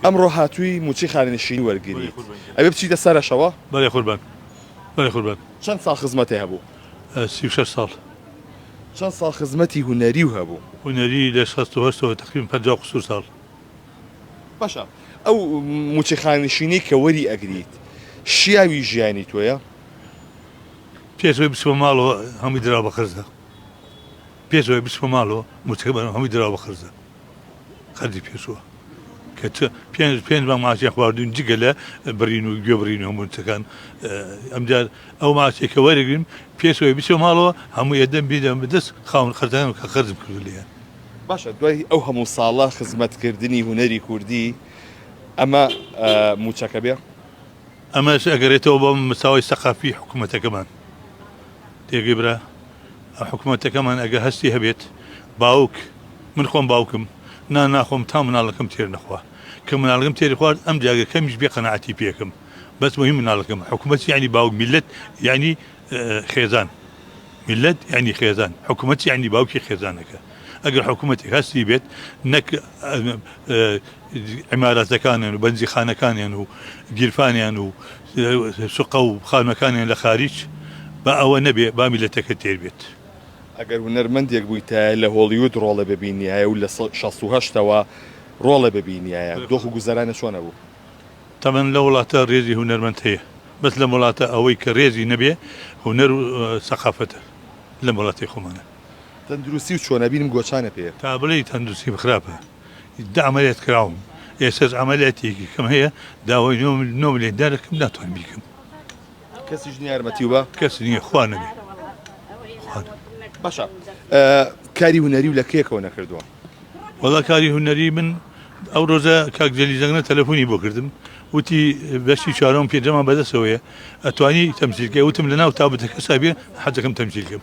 ئەمڕۆ هاتووی موچی خانشینی وەرگریت ئەبێ بچیتە سەرەشەوە بەڵێ قوربان بەڵێ قوربان چەند ساڵ خزمەتێ هەبوو 36 ساڵ چەند ساڵ خزمەتی هونەری و هەبوو هونەری لە 68 تقریبا 50 قسوور ساڵ باشە ئەو موچی خانشینی کە وەری ئەگریت شیاوی ژیانی تۆیە پێشەوەی بچمە ماڵەوە هەمووی درا بە خرزە پێشەوەی بچمە ماڵەوە موچەکەمان هەمووی درا بە خرزە خەرجی پێشوە کە پێنج مانگ ماچیان خواردوین جگە لە بڕین و گوێ بڕین و هەمووتەکان ئەمجار ئەو ماچێکە وەرەگرین پێشەوەی بچمە ماڵەوە هەموو ئێدەم بیدەم بەدەست خاون خەرجەکان کە خەرجم کردو لێیان باشە دوای ئەو هەموو ساڵە خزمەتکردنی هونەری کوردی ئەمە موچەکە بێ ئەمەش ئەگەرێتەوە بۆ مەساوی سەقافی حکوومەتەکەمان تێگەی برا حکوومەتەکەمان ئەگە هەستی هەبێت باوک من خۆم باوکم ناخۆم تا مناڵەکەم تێر نەخوا کە مناڵەکەم تێری خوارد ئەم جاگە کەمیش بێ قەناعەتی پێکەم بەس مهم مناڵەکەم حکوومەت یعنی باوک میلەت یعنی خێزان میلەت یعنی خێزان حکوومەت یعنی باوکی خێزانەکە ئەگەر حکوومەتێک هەستی بێت نەک عمارەتەکانیان و بەنزیخانەکانیان و گیرفانیان و سوقە و خانەکانیان لە خارج بە ئەوە نەبێ با میلەتەکە تێر بێت ئەگەر هونەرمەندێک بوویتە لە هۆلیوود ڕۆڵە ببینیایە و لە 68ەوە ڕۆڵە ببینیایە دۆخ و گوزەرانە چۆنە بوو تەمەن لە وڵاتە ڕێزی هونەرمەند هەیە بەس لە وڵاتە ئەوەی کە ڕێزی نەبێ هونەر و سەقافەتە لە وڵاتی خۆمانە تەندروستی و چۆنە بینم گۆچانە پێ تا بڵێ تەندروستی بخراپە عملیات کراوم ئێستا عملیاتێکی کەم هەیە داوای نۆ ملیۆنەرێکم ناتوانم بیکەم کەسیش یارمەتی و بە کەس نییە خوا نەبێ باشە کاری هونەری و لە کێکەوە نەکردووە وەڵا کاری هونەری من ئەو ڕۆژە کاک جەلیزەنگە تەلەفۆنی بۆ کردم وتی بەشی چوارەم پێنجەمان بەدەستەوەیە ئەتوانی تەمسیلکە وتم لە ناو تابەتەکە سابێ حەجەکەم تەمسیلکەم